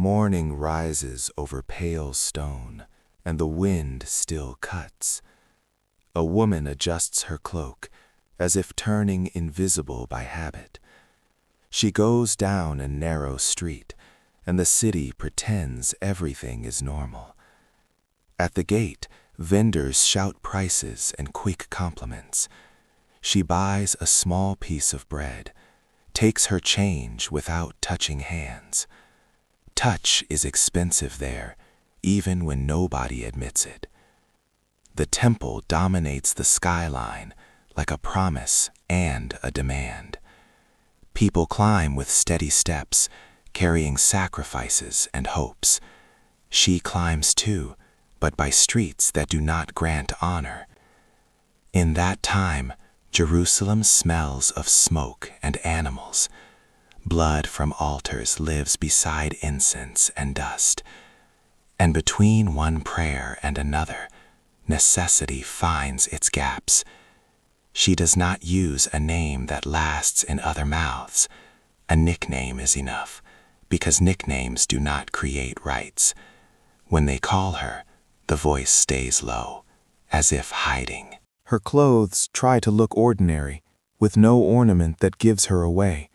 morning rises over pale stone, and the wind still cuts. A woman adjusts her cloak, as if turning invisible by habit. She goes down a narrow street, and the city pretends everything is normal. At the gate, vendors shout prices and quick compliments. She buys a small piece of bread, takes her change without touching hands. Touch is expensive there, even when nobody admits it. The temple dominates the skyline like a promise and a demand. People climb with steady steps, carrying sacrifices and hopes. She climbs too, but by streets that do not grant honor. In that time, Jerusalem smells of smoke and animals. Blood from altars lives beside incense and dust. And between one prayer and another, necessity finds its gaps. She does not use a name that lasts in other mouths. A nickname is enough, because nicknames do not create rights. When they call her, the voice stays low, as if hiding. Her clothes try to look ordinary, with no ornament that gives her away.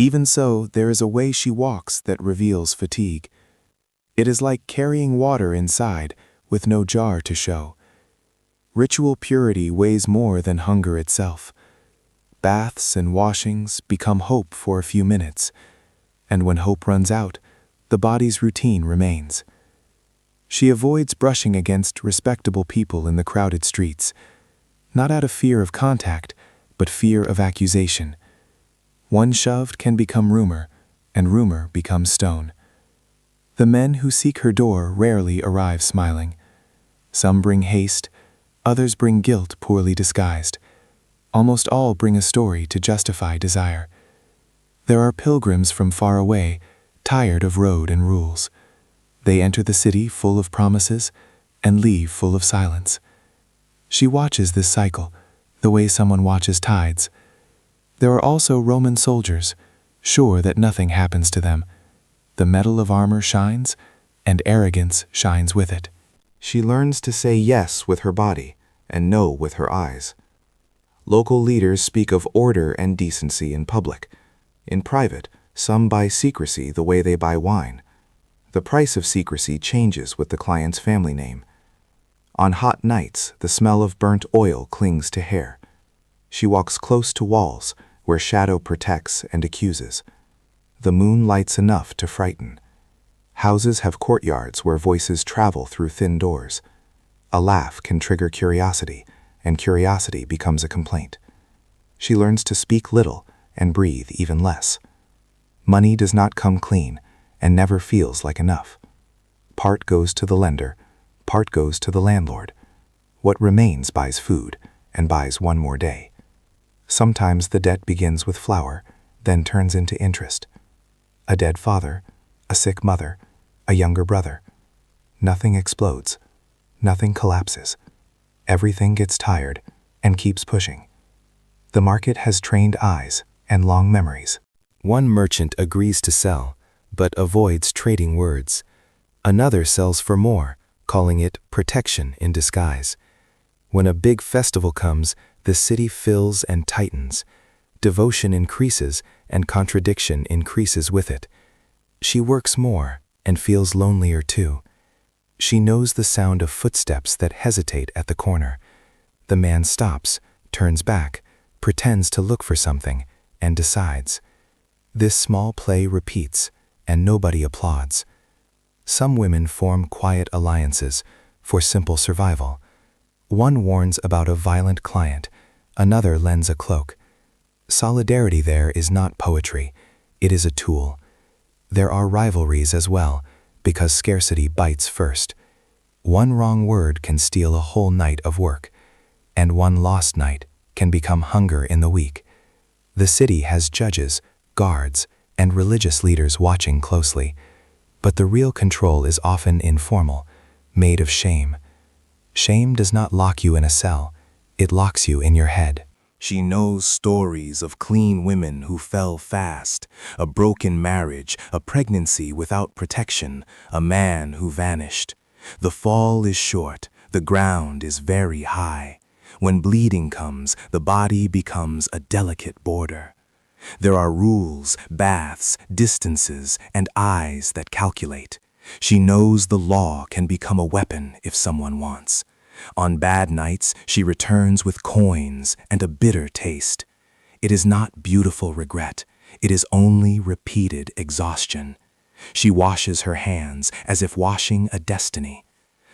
Even so, there is a way she walks that reveals fatigue. It is like carrying water inside, with no jar to show. Ritual purity weighs more than hunger itself. Baths and washings become hope for a few minutes, and when hope runs out, the body's routine remains. She avoids brushing against respectable people in the crowded streets, not out of fear of contact, but fear of accusation. One shoved can become rumor, and rumor becomes stone. The men who seek her door rarely arrive smiling. Some bring haste, others bring guilt poorly disguised. Almost all bring a story to justify desire. There are pilgrims from far away, tired of road and rules. They enter the city full of promises and leave full of silence. She watches this cycle, the way someone watches tides. There are also Roman soldiers, sure that nothing happens to them. The metal of armor shines, and arrogance shines with it. She learns to say yes with her body and no with her eyes. Local leaders speak of order and decency in public. In private, some buy secrecy the way they buy wine. The price of secrecy changes with the client's family name. On hot nights, the smell of burnt oil clings to hair. She walks close to walls where shadow protects and accuses. The moon lights enough to frighten. Houses have courtyards where voices travel through thin doors. A laugh can trigger curiosity, and curiosity becomes a complaint. She learns to speak little and breathe even less. Money does not come clean and never feels like enough. Part goes to the lender, part goes to the landlord. What remains buys food and buys one more day. Sometimes the debt begins with flour, then turns into interest. A dead father, a sick mother, a younger brother. Nothing explodes. Nothing collapses. Everything gets tired and keeps pushing. The market has trained eyes and long memories. One merchant agrees to sell, but avoids trading words. Another sells for more, calling it protection in disguise. When a big festival comes, the city fills and tightens. Devotion increases, and contradiction increases with it. She works more and feels lonelier too. She knows the sound of footsteps that hesitate at the corner. The man stops, turns back, pretends to look for something, and decides. This small play repeats, and nobody applauds. Some women form quiet alliances for simple survival. One warns about a violent client, another lends a cloak. Solidarity there is not poetry, it is a tool. There are rivalries as well, because scarcity bites first. One wrong word can steal a whole night of work, and one lost night can become hunger in the week. The city has judges, guards, and religious leaders watching closely, but the real control is often informal, made of shame. Shame does not lock you in a cell, it locks you in your head. She knows stories of clean women who fell fast, a broken marriage, a pregnancy without protection, a man who vanished. The fall is short, the ground is very high. When bleeding comes, the body becomes a delicate border. There are rules, baths, distances, and eyes that calculate. She knows the law can become a weapon if someone wants. On bad nights, she returns with coins and a bitter taste. It is not beautiful regret. It is only repeated exhaustion. She washes her hands as if washing a destiny.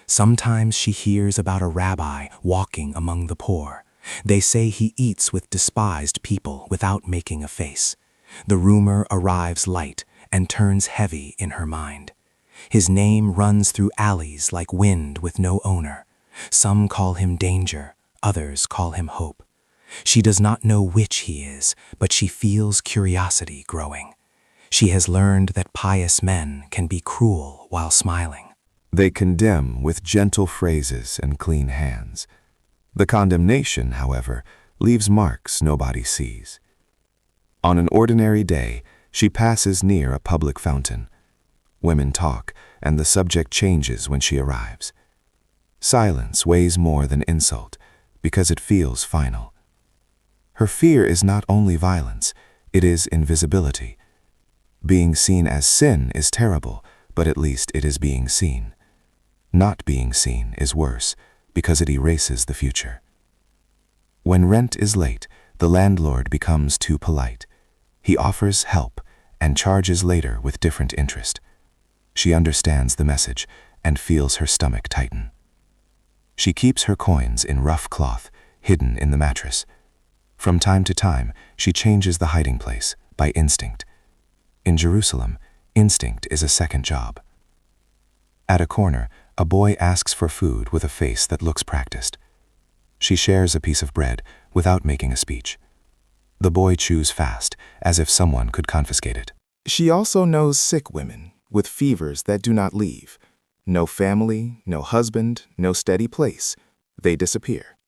Sometimes she hears about a rabbi walking among the poor. They say he eats with despised people without making a face. The rumor arrives light and turns heavy in her mind. His name runs through alleys like wind with no owner. Some call him danger, others call him hope. She does not know which he is, but she feels curiosity growing. She has learned that pious men can be cruel while smiling. They condemn with gentle phrases and clean hands. The condemnation, however, leaves marks nobody sees. On an ordinary day, she passes near a public fountain. Women talk, and the subject changes when she arrives. Silence weighs more than insult, because it feels final. Her fear is not only violence, it is invisibility. Being seen as sin is terrible, but at least it is being seen. Not being seen is worse, because it erases the future. When rent is late, the landlord becomes too polite. He offers help and charges later with different interest. She understands the message and feels her stomach tighten. She keeps her coins in rough cloth, hidden in the mattress. From time to time, she changes the hiding place by instinct. In Jerusalem, instinct is a second job. At a corner, a boy asks for food with a face that looks practiced. She shares a piece of bread without making a speech. The boy chews fast, as if someone could confiscate it. She also knows sick women with fevers that do not leave. No family, no husband, no steady place. They disappear.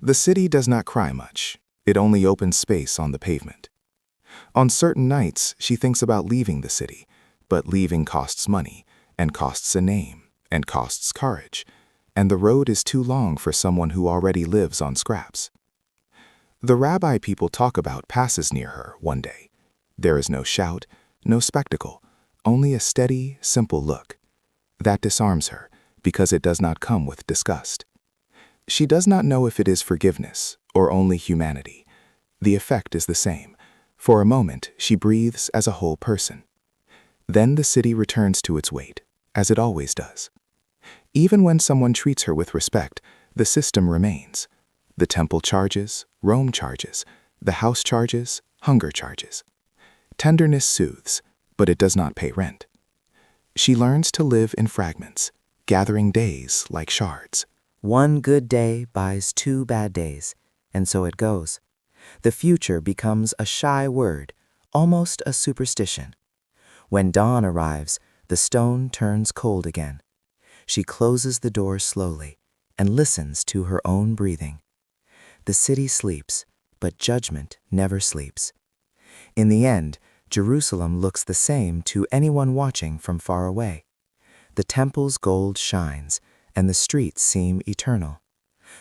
The city does not cry much. It only opens space on the pavement. On certain nights, she thinks about leaving the city, but leaving costs money, and costs a name, and costs courage, and the road is too long for someone who already lives on scraps. The rabbi people talk about passes near her one day. There is no shout, no spectacle, only a steady, simple look. That disarms her, because it does not come with disgust. She does not know if it is forgiveness or only humanity. The effect is the same. For a moment, she breathes as a whole person. Then the city returns to its weight, as it always does. Even when someone treats her with respect, the system remains. The temple charges, Rome charges, the house charges, hunger charges. Tenderness soothes, but it does not pay rent. She learns to live in fragments, gathering days like shards. One good day buys 2 bad days, and so it goes. The future becomes a shy word, almost a superstition. When dawn arrives, the stone turns cold again. She closes the door slowly and listens to her own breathing. The city sleeps, but judgment never sleeps. In the end, Jerusalem looks the same to anyone watching from far away. The temple's gold shines, and the streets seem eternal.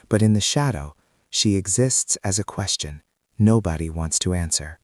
But in the shadow, she exists as a question nobody wants to answer.